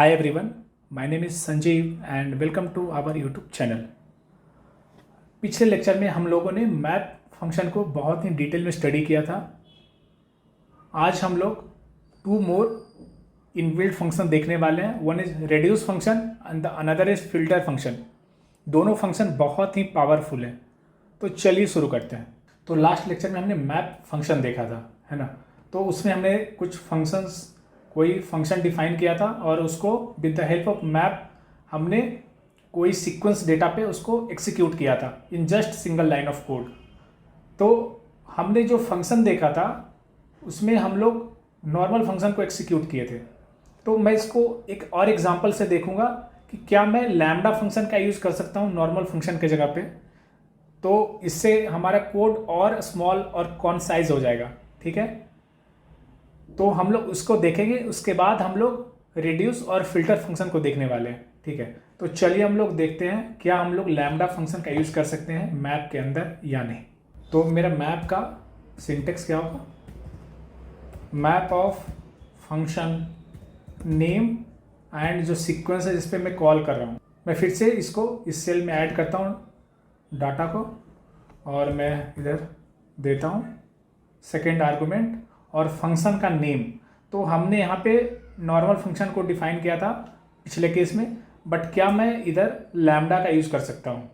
Hi everyone, my name is Sanjeev and welcome to our YouTube channel। पिछले lecture में हम लोगों ने मैप फंक्शन को बहुत ही डिटेल में स्टडी किया था। आज हम लोग टू मोर इनबिल्ट फंक्शन देखने वाले हैं। One is reduce function and the another is filter function. दोनों फंक्शन बहुत ही पावरफुल हैं। तो चलिए शुरू करते हैं। तो लास्ट लेक्चर में हमने मैप फंक्शन देखा था, है ना। तो उसमें हमने कुछ फंक्शंस, कोई फंक्शन डिफाइन किया था और उसको with the help of map हमने कोई सीक्वेंस डेटा पे उसको एग्जीक्यूट किया था in just single line of code. तो हमने जो फंक्शन देखा था उसमें हम लोग नॉर्मल फंक्शन को एग्जीक्यूट किए थे। तो मैं इसको एक और एग्जांपल से देखूंगा कि क्या मैं लैम्डा फंक्शन का यूज़ कर सकता हूँ नॉर्मल फंक्शन के जगह पे। तो इससे हमारा कोड और स्मॉल और कॉन्साइज हो जाएगा, ठीक है। तो हम लोग उसको देखेंगे, उसके बाद हम लोग रेड्यूस और फिल्टर फंक्शन को देखने वाले हैं, ठीक है। तो चलिए हम लोग देखते हैं क्या हम लोग लैम्डा फंक्शन का यूज़ कर सकते हैं मैप के अंदर या नहीं। तो मेरा मैप का सिंटेक्स क्या होगा? Map of function name and जो सीक्वेंस है जिस पे मैं कॉल कर रहा हूँ, मैं फिर से इसको इस सेल में ऐड करता हूँ डाटा को और मैं इधर देता हूँ सेकेंड आर्गुमेंट और फंक्शन का नेम। तो हमने यहाँ पे नॉर्मल फंक्शन को डिफाइन किया था पिछले केस में, बट क्या मैं इधर लैम्डा का यूज़ कर सकता हूँ?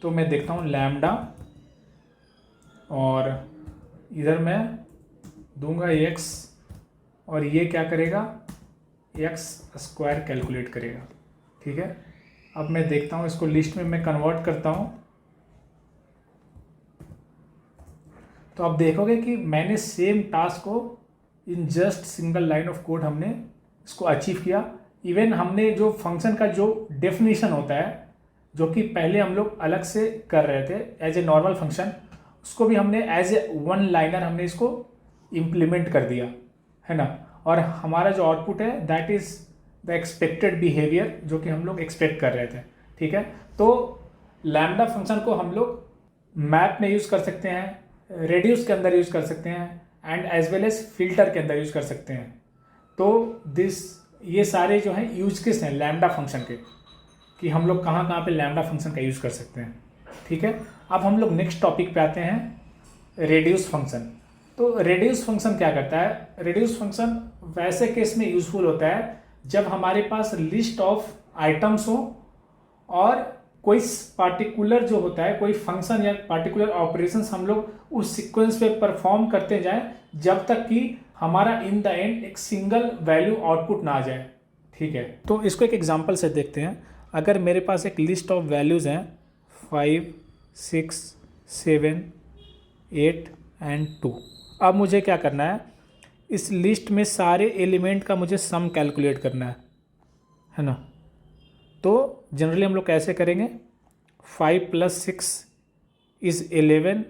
तो मैं देखता हूँ लैम्डा और इधर मैं दूंगा x और ये क्या करेगा, x स्क्वायर कैलकुलेट करेगा, ठीक है। अब मैं देखता हूँ इसको लिस्ट में मैं कन्वर्ट करता हूँ। तो आप देखोगे कि मैंने सेम टास्क को in just single line of code हमने इसको अचीव किया। इवन हमने जो फंक्शन का जो डेफिनेशन होता है, जो कि पहले हम लोग अलग से कर रहे थे एज ए नॉर्मल फंक्शन, उसको भी हमने एज ए वन लाइनर हमने इसको इम्प्लीमेंट कर दिया, है ना। और हमारा जो आउटपुट है that is the expected behaviour जो कि हम लोग एक्सपेक्ट कर रहे थे, ठीक है। तो लैम्डा फंक्शन को हम लोग मैप में यूज़ कर सकते हैं, रेड्यूस के अंदर यूज़ कर सकते हैं and as well as filter के अंदर यूज़ कर सकते हैं। तो ये सारे जो हैं यूज केस हैं लैम्डा फंक्शन के, कि हम लोग कहाँ कहाँ पे लैम्डा फंक्शन का यूज़ कर सकते हैं, ठीक है। अब हम लोग नेक्स्ट टॉपिक पे आते हैं, रेड्यूस फंक्शन। तो रेड्यूस फंक्शन क्या करता है? रेड्यूस फंक्शन वैसे केस में यूजफुल होता है जब हमारे पास लिस्ट ऑफ आइटम्स हो और कोई पार्टिकुलर जो होता है कोई फंक्शन या पार्टिकुलर ऑपरेशंस हम लोग उस सीक्वेंस पे परफॉर्म करते जाएं जब तक कि हमारा इन द एंड एक सिंगल वैल्यू आउटपुट ना आ जाए, ठीक है। तो इसको एक एग्जांपल से देखते हैं। अगर मेरे पास एक लिस्ट ऑफ वैल्यूज़ हैं 5, 6, 7, 8 एंड 2। अब मुझे क्या करना है, इस लिस्ट में सारे एलिमेंट का मुझे सम कैलकुलेट करना है ना। तो जनरली हम लोग कैसे करेंगे? 5 + 6 is 11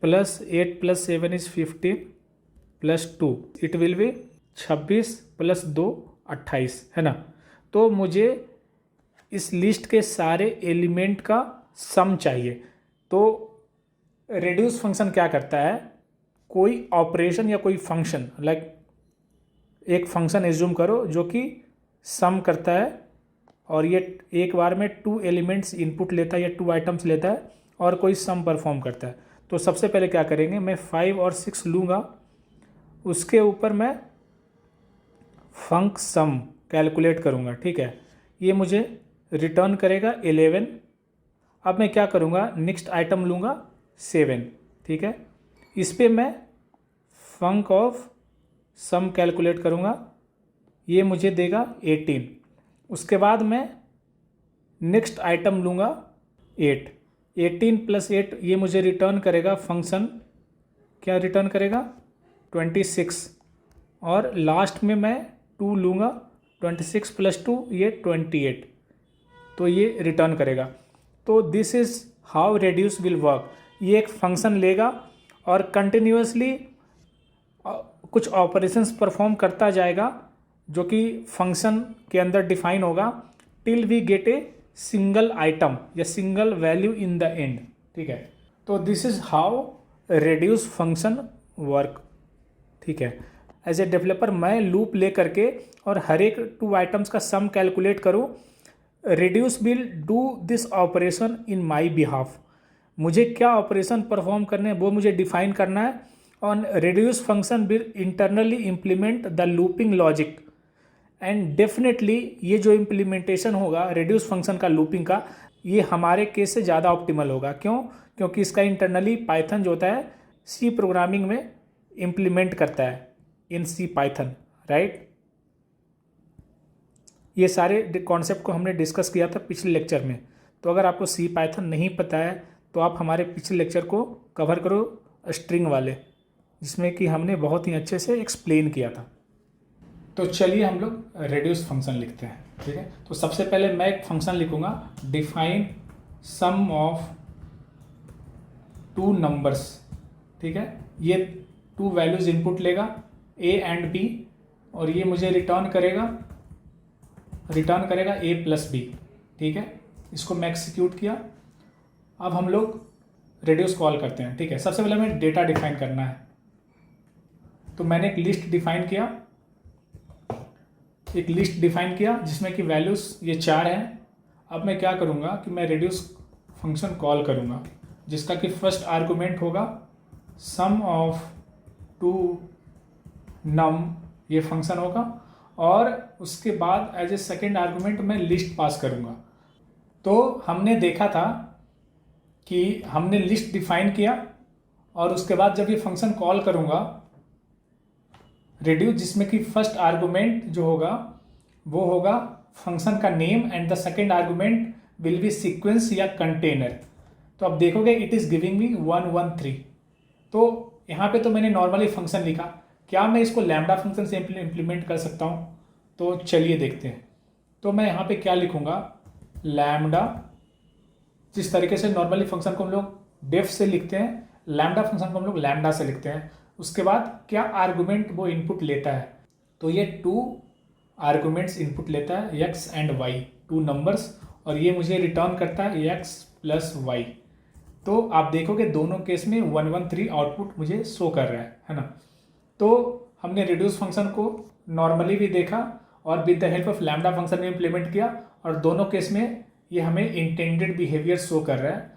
plus 8 + 7 is 15 plus 2 it will be 26 + 2 28, है ना। तो मुझे इस लिस्ट के सारे एलिमेंट का सम चाहिए। तो रेड्यूस फंक्शन क्या करता है, कोई ऑपरेशन या कोई फंक्शन लाइक एक फंक्शन एज्यूम करो जो कि सम करता है और ये एक बार में 2 एलिमेंट्स इनपुट लेता है या 2 आइटम्स लेता है और कोई सम परफॉर्म करता है। तो सबसे पहले क्या करेंगे, मैं 5 और 6 लूँगा, उसके ऊपर मैं फंक सम कैलकुलेट करूँगा, ठीक है। ये मुझे रिटर्न करेगा 11। अब मैं क्या करूँगा, नेक्स्ट आइटम लूँगा 7, ठीक है। इस पर मैं फंक ऑफ सम कैलकुलेट करूँगा, ये मुझे देगा 18। उसके बाद मैं नेक्स्ट आइटम लूँगा 8। 18 + 8 ये मुझे रिटर्न करेगा, फंक्शन क्या रिटर्न करेगा, 26। और लास्ट में मैं 2 लूँगा, 26 + 2 ये 28, तो ये रिटर्न करेगा। तो this is how reduce will work. ये एक फंक्शन लेगा और कंटिन्यूसली कुछ ऑपरेशंस परफॉर्म करता जाएगा जो कि फंक्शन के अंदर डिफाइन होगा till we get a single item या single value in the end, ठीक है। तो this is how reduce function work, ठीक है। एज ए डेवलपर मैं लूप ले करके और हर एक 2 आइटम्स का सम कैलकुलेट करूँ। Reduce will do this operation in my behalf. मुझे क्या ऑपरेशन परफॉर्म करने हैं वो मुझे डिफाइन करना है। On reduce function will internally implement the looping logic and definitely ये जो इम्प्लीमेंटेशन होगा रिड्यूस फंक्शन का लूपिंग का, ये हमारे केस से ज़्यादा ऑप्टिमल होगा। क्यों? क्योंकि इसका इंटरनली पाइथन जो होता है सी प्रोग्रामिंग में इम्प्लीमेंट करता है इन सी पाइथन, राइट। ये सारे कॉन्सेप्ट को हमने डिस्कस किया था पिछले लेक्चर में। तो अगर आपको सी पाइथन नहीं पता है तो आप हमारे पिछले लेक्चर को कवर करो स्ट्रिंग वाले, जिसमें कि हमने बहुत ही अच्छे से एक्सप्लेन किया था। तो चलिए हम लोग रेड्यूस फंक्शन लिखते हैं, ठीक है। तो सबसे पहले मैं एक फंक्शन लिखूंगा, डिफाइन सम ऑफ 2 नंबर्स, ठीक है। ये 2 वैल्यूज इनपुट लेगा ए एंड बी, और ये मुझे रिटर्न करेगा ए प्लस बी, ठीक है। इसको मैं एक्सिक्यूट किया। अब हम लोग रेड्यूस कॉल करते हैं, ठीक है। सबसे पहले हमें डेटा डिफाइन करना है, तो मैंने एक लिस्ट डिफाइन किया जिसमें कि वैल्यूज़ ये 4 हैं। अब मैं क्या करूँगा कि मैं रेड्यूस फंक्शन कॉल करूँगा, जिसका कि फर्स्ट आर्गुमेंट होगा सम ऑफ 2 नम, ये फंक्शन होगा, और उसके बाद एज ए सेकेंड आर्गुमेंट मैं लिस्ट पास करूँगा। तो हमने देखा था कि हमने लिस्ट डिफाइन किया और उसके बाद जब ये फंक्शन कॉल करूँगा रेड्यूस, जिसमें कि फर्स्ट आर्गुमेंट जो होगा वो होगा फंक्शन का name and the second argument will be sequence या कंटेनर। तो अब देखोगे इट इज़ गिविंग मी 113। तो यहाँ पे तो मैंने नॉर्मली फंक्शन लिखा, क्या मैं इसको लैम्डा फंक्शन से इम्प्लीमेंट कर सकता हूँ? तो चलिए देखते हैं। तो मैं यहाँ पे क्या लिखूँगा, लैम्डा, जिस तरीके से नॉर्मली फंक्शन को हम लोग डेफ से लिखते हैं, लैम्डा फंक्शन को हम लोग लैम्डा से लिखते हैं। उसके बाद क्या आर्गुमेंट वो इनपुट लेता है, तो ये 2 आर्गुमेंट्स इनपुट लेता है x एंड y, 2 नंबर्स, और ये मुझे रिटर्न करता है x प्लस y। तो आप देखोगे दोनों केस में 113 आउटपुट मुझे शो कर रहा है ना। तो हमने रिड्यूस फंक्शन को नॉर्मली भी देखा और with the help of lambda function में इम्प्लीमेंट किया, और दोनों केस में ये हमें इंटेंडेड बिहेवियर शो कर रहा है।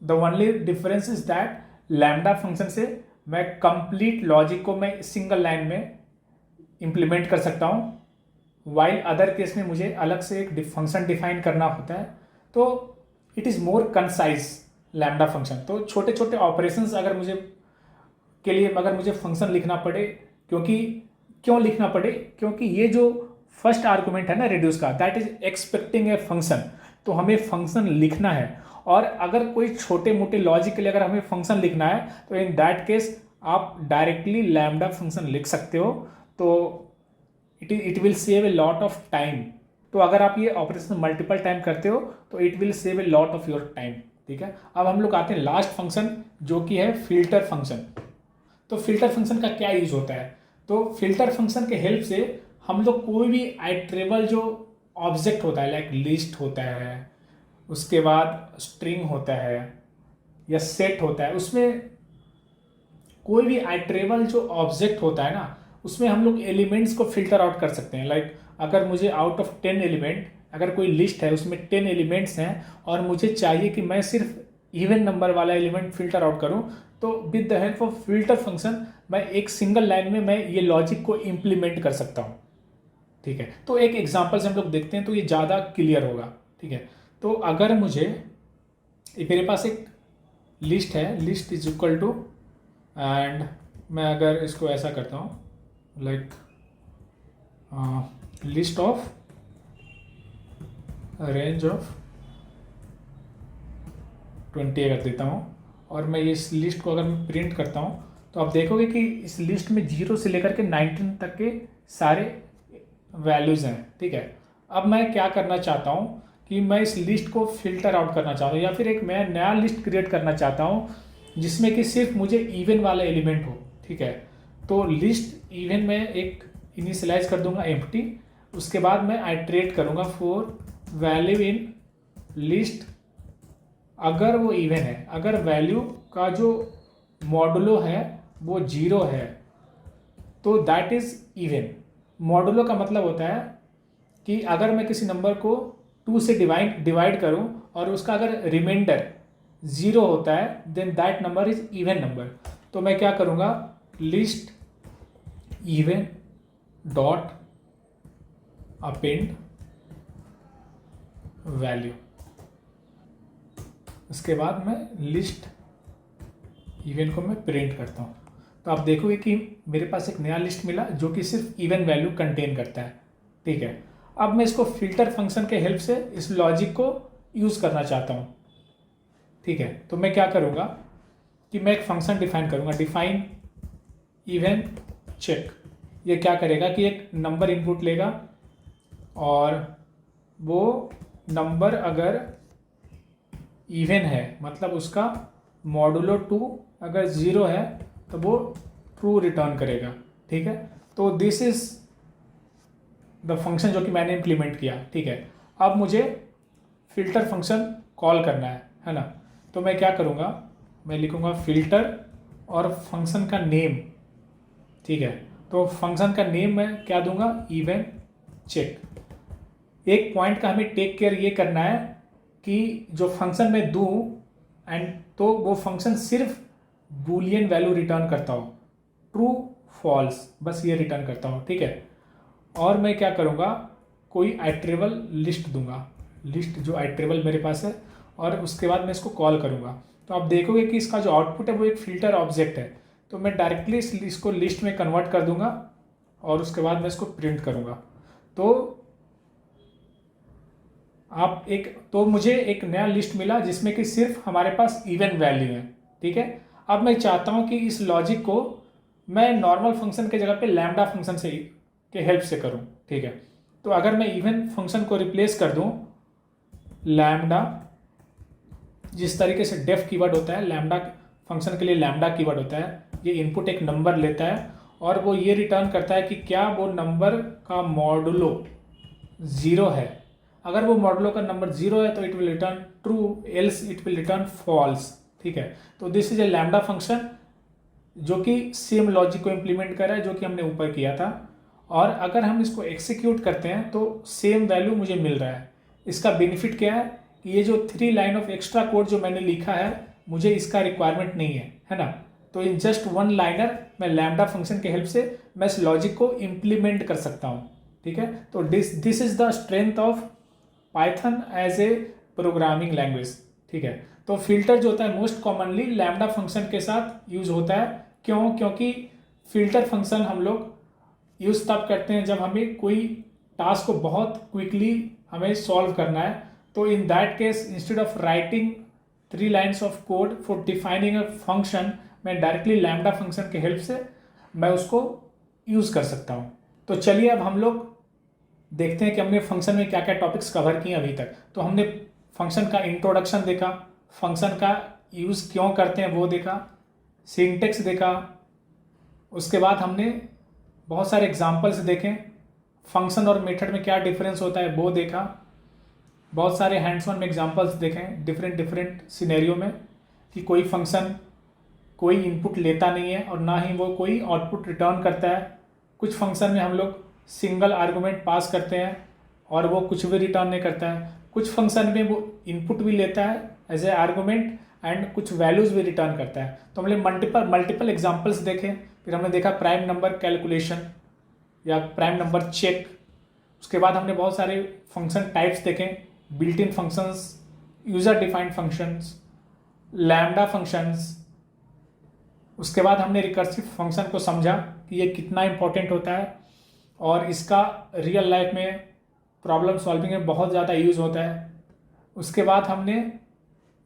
The only difference is that lambda function से मैं कंप्लीट लॉजिक को मैं सिंगल लाइन में इम्प्लीमेंट कर सकता हूँ, वाइल अदर केस में मुझे अलग से एक फंक्शन डिफाइन करना होता है। तो it is more concise lambda function. तो छोटे छोटे ऑपरेशंस अगर मुझे फंक्शन लिखना पड़े, क्यों लिखना पड़े, क्योंकि ये जो फर्स्ट आर्गुमेंट है ना रेड्यूस का, that is expecting a function. तो हमें फंक्शन लिखना है, और अगर कोई छोटे मोटे लॉजिक के लिए अगर हमें फंक्शन लिखना है तो इन दैट केस आप डायरेक्टली लैम्डा फंक्शन लिख सकते हो। तो it will save a lot of time. तो अगर आप ये ऑपरेशन मल्टीपल टाइम करते हो तो it will save a lot of your time, ठीक है। अब हम लोग आते हैं लास्ट फंक्शन, जो कि है फिल्टर फंक्शन। तो फिल्टर फंक्शन का क्या यूज होता है? तो फिल्टर फंक्शन के हेल्प से हम लोग कोई भी आइट्रेबल जो ऑब्जेक्ट होता है, लाइक लिस्ट होता है, उसके बाद स्ट्रिंग होता है या सेट होता है, उसमें कोई भी आइट्रेबल जो ऑब्जेक्ट होता है ना, उसमें हम लोग एलिमेंट्स को फिल्टर आउट कर सकते हैं। लाइक अगर मुझे आउट ऑफ 10 एलिमेंट, अगर कोई लिस्ट है उसमें 10 एलिमेंट्स हैं और मुझे चाहिए कि मैं सिर्फ इवन नंबर वाला एलिमेंट फिल्टर आउट करूं, तो with the help of filter function मैं एक सिंगल लाइन में मैं ये लॉजिक को इम्प्लीमेंट कर सकता हूं, ठीक है। तो एक एग्जांपल से हम लोग देखते हैं तो ये ज़्यादा क्लियर होगा, ठीक है। तो अगर मेरे पास एक लिस्ट है, list is equal to, and मैं अगर इसको ऐसा करता हूँ like list of range of 20 अगर देता हूँ, और मैं इस लिस्ट को अगर मैं प्रिंट करता हूँ, तो आप देखोगे कि इस लिस्ट में 0 से लेकर के 19 तक के सारे वैल्यूज़ हैं, ठीक है। अब मैं क्या करना चाहता हूँ कि मैं इस लिस्ट को फिल्टर आउट करना चाहता हूँ, या फिर एक मैं नया लिस्ट क्रिएट करना चाहता हूँ जिसमें कि सिर्फ मुझे इवन वाला एलिमेंट हो, ठीक है। तो लिस्ट इवन में एक इनिशियलाइज कर दूंगा एम्प्टी, उसके बाद मैं आइट्रेट करूंगा फॉर वैल्यू इन लिस्ट, अगर वो इवन है, अगर वैल्यू का जो मॉडुलो है वो 0 है, तो दैट इज़ इवन। मॉडुलो का मतलब होता है कि अगर मैं किसी नंबर को 2 से डिवाइड करूं और उसका अगर रिमाइंडर 0 होता है then that number is even number. तो मैं क्या करूंगा, list even dot append value, उसके बाद मैं लिस्ट इवन को मैं प्रिंट करता हूँ। तो आप देखोगे कि मेरे पास एक नया लिस्ट मिला जो कि सिर्फ इवन वैल्यू कंटेन करता है। ठीक है, अब मैं इसको फिल्टर फंक्शन के हेल्प से इस लॉजिक को यूज़ करना चाहता हूँ। ठीक है, तो मैं क्या करूँगा कि मैं एक फंक्शन डिफाइन करूँगा, डिफाइन इवन चेक। ये क्या करेगा कि एक नंबर इनपुट लेगा और वो नंबर अगर इवन है मतलब उसका मॉडुलो 2 अगर 0 है तो वो ट्रू रिटर्न करेगा। ठीक है, तो दिस इज द फंक्शन जो कि मैंने इम्प्लीमेंट किया। ठीक है, अब मुझे फिल्टर फंक्शन कॉल करना है ना। तो मैं क्या करूँगा, मैं लिखूँगा फिल्टर और फंक्शन का नेम। ठीक है, तो फंक्शन का नेम मैं क्या दूंगा, इवन चेक। एक पॉइंट का हमें टेक केयर ये करना है कि जो फंक्शन मैं दूं एंड तो वो फंक्शन सिर्फ बूलियन वैल्यू रिटर्न करता हो, ट्रू फॉल्स, बस ये रिटर्न करता हो। ठीक है, और मैं क्या करूँगा, कोई आइट्रेबल लिस्ट दूंगा, लिस्ट जो आइट्रेबल मेरे पास है, और उसके बाद मैं इसको कॉल करूँगा। तो आप देखोगे कि इसका जो आउटपुट है वो एक फिल्टर ऑब्जेक्ट है। तो मैं डायरेक्टली इसको लिस्ट में कन्वर्ट कर दूंगा और उसके बाद मैं इसको प्रिंट करूँगा। तो मुझे एक नया लिस्ट मिला जिसमें कि सिर्फ हमारे पास इवन वैल्यू है। ठीक है, अब मैं चाहता हूँ कि इस लॉजिक को मैं नॉर्मल फंक्शन के जगह पे लैम्डा फंक्शन से के हेल्प से करूँ। ठीक है, तो अगर मैं इवन फंक्शन को रिप्लेस कर दूँ लैम्डा, जिस तरीके से डेफ कीवर्ड होता है, लैम्डा फंक्शन के लिए लैम्डा कीवर्ड होता है, ये इनपुट एक नंबर लेता है और वो ये रिटर्न करता है कि क्या वो नंबर का मॉडुलो 0 है। अगर वो मॉडुलो का नंबर 0 है तो it will return true, else it will return false. ठीक है, तो this is a lambda function जो कि सेम लॉजिक को इम्प्लीमेंट कर रहा है जो कि हमने ऊपर किया था। और अगर हम इसको एक्सिक्यूट करते हैं तो सेम वैल्यू मुझे मिल रहा है। इसका बेनिफिट क्या है कि ये जो 3 लाइन ऑफ एक्स्ट्रा कोड जो मैंने लिखा है मुझे इसका रिक्वायरमेंट नहीं है ना। तो इन जस्ट 1 लाइनर मैं लैम्डा फंक्शन के हेल्प से मैं इस लॉजिक को इम्प्लीमेंट कर सकता हूँ। ठीक है, तो this is the strength of Python as a programming language. ठीक है, तो फिल्टर जो होता है मोस्ट कॉमनली लैम्डा फंक्शन के साथ यूज होता है। क्यों? क्योंकि फिल्टर फंक्शन हम लोग यूज तब करते हैं जब हमें कोई टास्क को बहुत क्विकली हमें सॉल्व करना है। तो in that case instead of writing 3 lines of code for defining a function, मैं डायरेक्टली लैम्डा फंक्शन के हेल्प से मैं उसको यूज़ कर सकता हूँ। तो चलिए अब हम लोग देखते हैं कि हमने फंक्शन में क्या क्या टॉपिक्स कवर किए अभी तक। तो हमने फंक्शन का इंट्रोडक्शन देखा, फंक्शन का यूज़ क्यों करते हैं वो देखा, सिंटेक्स देखा, उसके बाद हमने बहुत सारे एग्जाम्पल्स देखे, फंक्शन और मेथड में क्या डिफरेंस होता है वो देखा, बहुत सारे हैंड्स ऑन में एग्जाम्पल्स देखें डिफरेंट सिनेरियो में कि कोई फंक्शन कोई इनपुट लेता नहीं है और ना ही वो कोई आउटपुट रिटर्न करता है। कुछ फंक्शन में हम लोग सिंगल आर्गुमेंट पास करते हैं और वो कुछ भी रिटर्न नहीं करता है। कुछ फंक्शन में वो इनपुट भी लेता है एज ए आर्गुमेंट एंड कुछ वैल्यूज़ भी रिटर्न करता है। तो हमने मल्टीपल एग्जाम्पल्स देखे। फिर हमने देखा प्राइम नंबर कैलकुलेशन या प्राइम नंबर चेक। उसके बाद हमने बहुत सारे फंक्शन टाइप्स देखे, built in functions, user defined functions, lambda functions. उसके बाद हमने रिकर्सिव फंक्शन को समझा कि ये कितना इंपॉर्टेंट होता है और इसका रियल लाइफ में प्रॉब्लम सॉल्विंग में बहुत ज़्यादा यूज़ होता है। उसके बाद हमने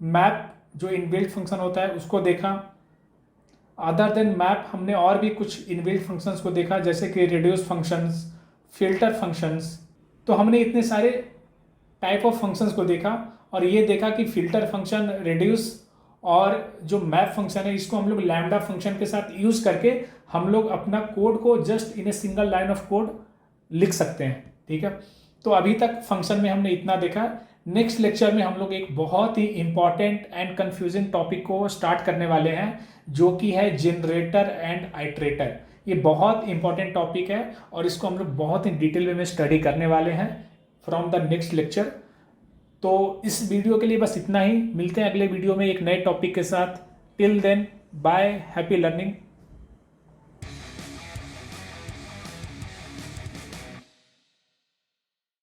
मैप जो इनबिल्ट फंक्शन होता है उसको देखा। अदर देन मैप हमने और भी कुछ इनबिल्ट फंक्शंस को देखा जैसे कि रिड्यूस फंक्शंस, फिल्टर फंक्शंस। तो हमने इतने सारे टाइप ऑफ फंक्शंस को देखा और ये देखा कि फिल्टर फंक्शन, रिड्यूस और जो मैप फंक्शन है इसको हम लोग लैम्डा फंक्शन के साथ यूज़ करके हम लोग अपना कोड को just in a single line of code लिख सकते हैं। ठीक है, तो अभी तक फंक्शन में हमने इतना देखा। नेक्स्ट लेक्चर में हम लोग एक बहुत ही इंपॉर्टेंट एंड कंफ्यूजिंग टॉपिक को स्टार्ट करने वाले हैं, जो कि है जनरेटर एंड आइट्रेटर। ये बहुत इंपॉर्टेंट टॉपिक है और इसको हम लोग बहुत ही डिटेल वे में स्टडी करने वाले हैं फ्रॉम द नेक्स्ट लेक्चर। तो इस वीडियो के लिए बस इतना ही, मिलते हैं अगले वीडियो में एक नए टॉपिक के साथ। Till then bye, happy learning.